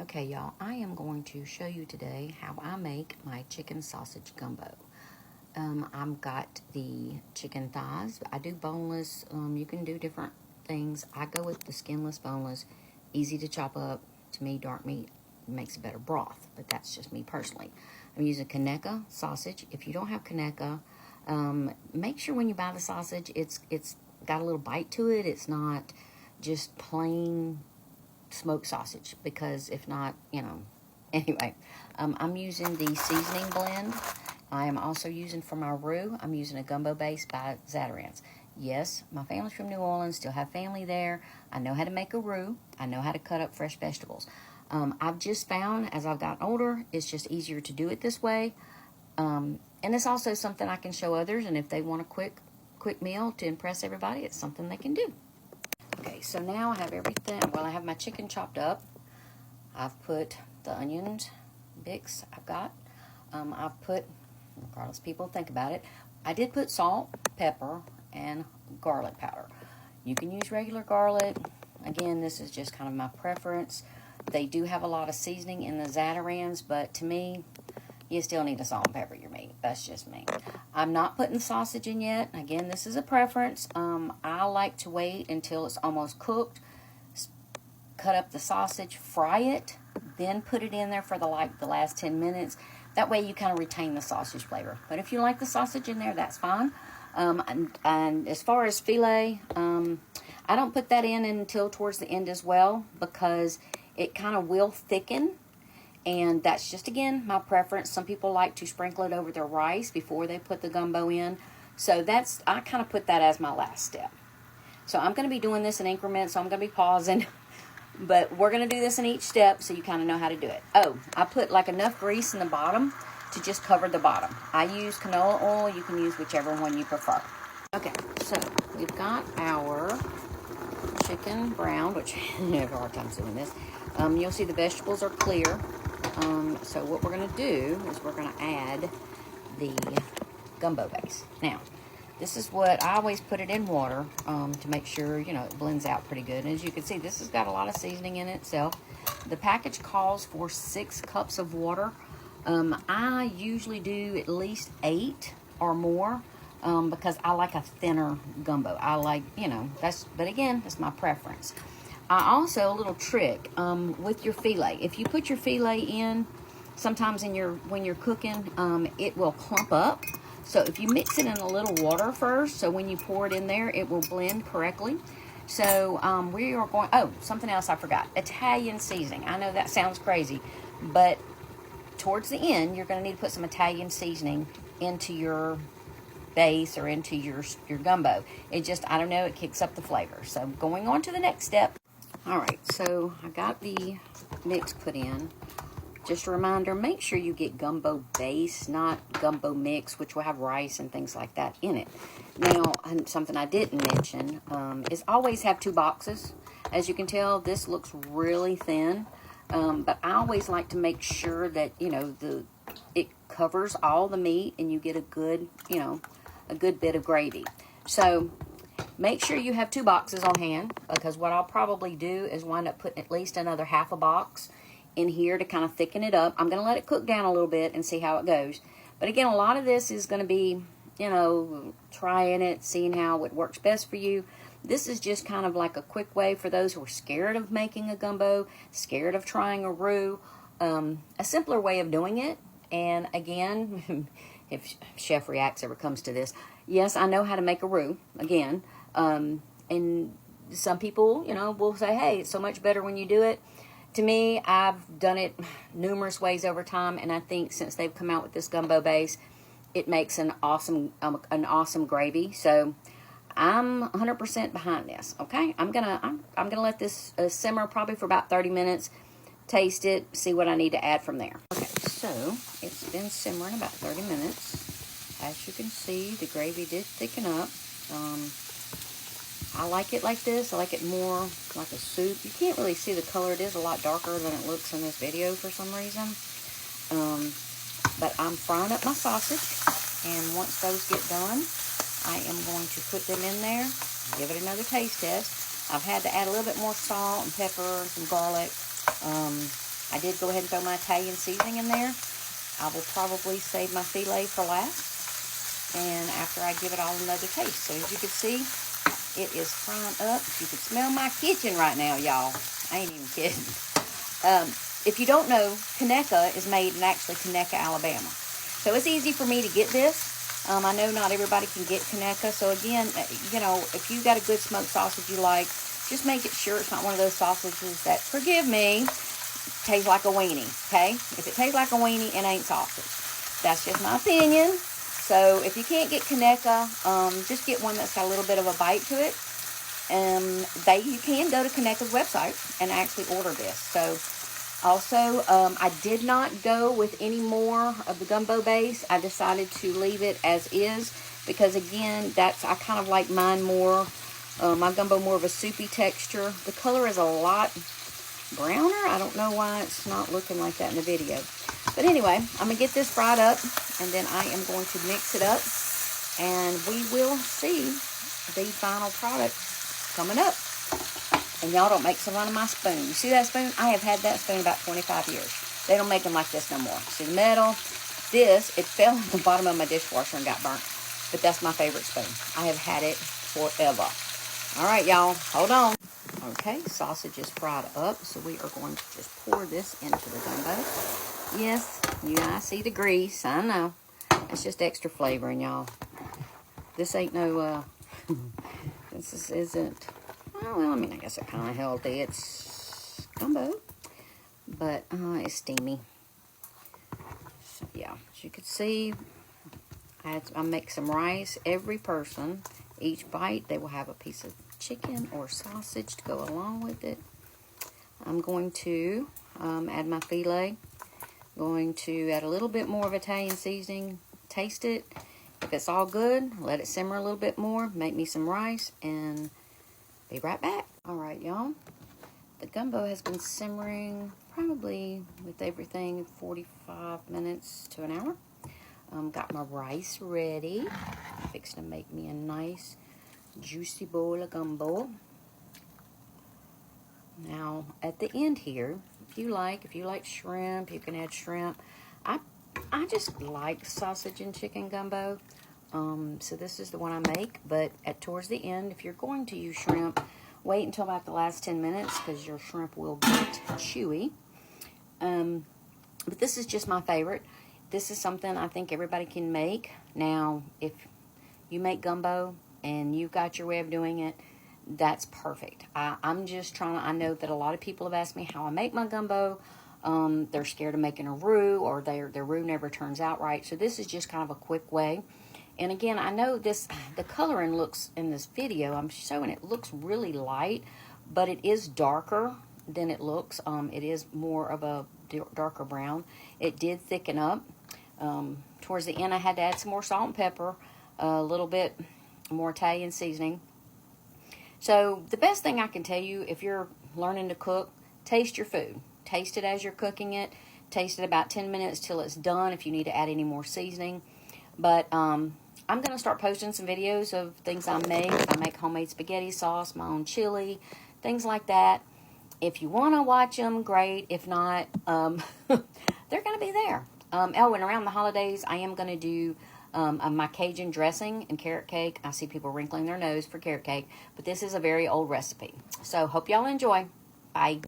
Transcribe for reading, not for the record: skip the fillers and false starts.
Okay, y'all, I am going to show you today how I make my chicken sausage gumbo. I've got the chicken thighs. I do boneless. You can do different things. I go with the skinless boneless, easy to chop up. To me, dark meat makes a better broth, but that's just me personally. I'm using Kaneka sausage. If you don't have Kaneka, make sure when you buy the sausage, it's got a little bite to it. It's not just plain smoked sausage, because if not, anyway, I'm using the seasoning blend. I am also using for my roux, I'm using a gumbo base by Zatarain's. Yes, my family's from New Orleans, still have family there. I know how to make a roux. I know how to cut up fresh vegetables. I've just found as I've gotten older, it's just easier to do it this way. And it's also something I can show others, and if they want a quick meal to impress everybody, it's something they can do. Okay, so now I have everything. Well, I have my chicken chopped up. I've put the onions, bits I've got. I've put, regardless people think about it, I did put salt, pepper, and garlic powder. You can use regular garlic. Again, this is just kind of my preference. They do have a lot of seasoning in the Zatarain's, but to me, you still need to salt and pepper your meat. That's just me. I'm not putting sausage in yet. Again, this is a preference. I like to wait until it's almost cooked, cut up the sausage, fry it, then put it in there for the last 10 minutes. That way you kind of retain the sausage flavor. But if you like the sausage in there, that's fine. And as far as filet, I don't put that in until towards the end as well, because it kind of will thicken. And that's just, again, my preference. Some people like to sprinkle it over their rice before they put the gumbo in. So I kind of put that as my last step. So I'm going to be doing this in increments, so I'm going to be pausing. But we're going to do this in each step so you kind of know how to do it. Oh, I put like enough grease in the bottom to just cover the bottom. I use canola oil. You can use whichever one you prefer. Okay, so we've got our chicken browned, which I have a hard time doing this. You'll see the vegetables are clear. So what we're going to do is we're going to add the gumbo base. Now, this is what I always put it in water to make sure, it blends out pretty good. And as you can see, this has got a lot of seasoning in it itself. The package calls for 6 cups of water. I usually do at least 8 or more because I like a thinner gumbo. I like, but again, that's my preference. Also, a little trick with your filet. If you put your filet in, sometimes when you're cooking, it will clump up. So if you mix it in a little water first, so when you pour it in there, it will blend correctly. So we are going, something else I forgot. Italian seasoning. I know that sounds crazy, but towards the end, you're going to need to put some Italian seasoning into your base or into your gumbo. It just, I don't know, it kicks up the flavor. So going on to the next step. All right, so I got the mix put in. Just a reminder, make sure you get gumbo base, not gumbo mix, which will have rice and things like that in it. Now, something I didn't mention is always have 2 boxes. As you can tell, this looks really thin, but I always like to make sure that, it covers all the meat and you get a good bit of gravy. So make sure you have 2 boxes on hand, because what I'll probably do is wind up putting at least another half a box in here to kind of thicken it up. I'm going to let it cook down a little bit and see how it goes. But again, a lot of this is going to be, trying it, seeing how it works best for you. This is just kind of like a quick way for those who are scared of making a gumbo, scared of trying a roux, a simpler way of doing it. And again, if Chef Reacts ever comes to this, yes, I know how to make a roux, again. And some people, will say, hey, it's so much better when you do it. To me, I've done it numerous ways over time, and I think since they've come out with this gumbo base, it makes an awesome gravy. So I'm 100% behind this. Okay, I'm gonna let this simmer probably for about 30 minutes. Taste it, see what I need to add from there. Okay, so it's been simmering about 30 minutes. As you can see, the gravy did thicken up. I like it like this. I like it more like a soup. You can't really see the color. It is a lot darker than it looks in this video for some reason. But I'm frying up my sausage, and once those get done, I am going to put them in there, give it another taste test. I've had to add a little bit more salt and pepper and some garlic. I did go ahead and throw my Italian seasoning in there. I will probably save my filet for last, and after I give it all another taste. So as you can see, it is frying up. You can smell my kitchen right now, y'all. I ain't even kidding. If you don't know, Conecuh is made in actually Conecuh, Alabama. So it's easy for me to get this. I know not everybody can get Conecuh. So again, you know, if you got a good smoked sausage you like, just make it sure it's not one of those sausages that, forgive me, tastes like a weenie, okay? If it tastes like a weenie, it ain't sausage. That's just my opinion. So if you can't get Conecuh, just get one that's got a little bit of a bite to it. You can go to Conecuh's website and actually order this. So also, I did not go with any more of the gumbo base. I decided to leave it as is because, again, I kind of like mine more, my gumbo more of a soupy texture. The color is a lot browner. I don't know why it's not looking like that in the video. But anyway, I'm going to get this fried up, and then I am going to mix it up, and we will see the final product coming up. And y'all don't make some fun of my spoon. You see that spoon? I have had that spoon about 25 years. They don't make them like this no more. See the metal? It fell at the bottom of my dishwasher and got burnt. But that's my favorite spoon. I have had it forever. All right, y'all. Hold on. Okay, sausage is fried up. So we are going to just pour this into the gumbo. Yes, I see the grease. I know. It's just extra flavoring, y'all. This ain't no, this isn't... Well, I mean, I guess it's kind of healthy. It's gumbo, but it's steamy. So, yeah, as you can see, I make some rice. Every person, each bite, they will have a piece of chicken or sausage to go along with it. I'm going to add my filet. Going to add a little bit more of Italian seasoning. Taste it. If it's all good, let it simmer a little bit more. Make me some rice and... be right back. All right, y'all. The gumbo has been simmering probably with everything 45 minutes to an hour. Got my rice ready. Fixing to make me a nice juicy bowl of gumbo. Now, at the end here, if you like shrimp, you can add shrimp. I just like sausage and chicken gumbo. So this is the one I make, but towards the end, if you're going to use shrimp, wait until about the last 10 minutes because your shrimp will get chewy. But this is just my favorite. This is something I think everybody can make. Now, if you make gumbo and you've got your way of doing it, that's perfect. I'm just I know that a lot of people have asked me how I make my gumbo. They're scared of making a roux, or their roux never turns out right. So this is just kind of a quick way. And again, I know the coloring looks in this video, I'm showing it looks really light, but it is darker than it looks. It is more of a darker brown. It did thicken up. Towards the end, I had to add some more salt and pepper, a little bit more Italian seasoning. So the best thing I can tell you, if you're learning to cook, taste your food. Taste it as you're cooking it. Taste it about 10 minutes till it's done if you need to add any more seasoning. But I'm going to start posting some videos of things I make. I make homemade spaghetti sauce, my own chili, things like that. If you want to watch them, great. If not, they're going to be there. And around the holidays, I am going to do my Cajun dressing and carrot cake. I see people wrinkling their nose for carrot cake, but this is a very old recipe. So hope y'all enjoy. Bye.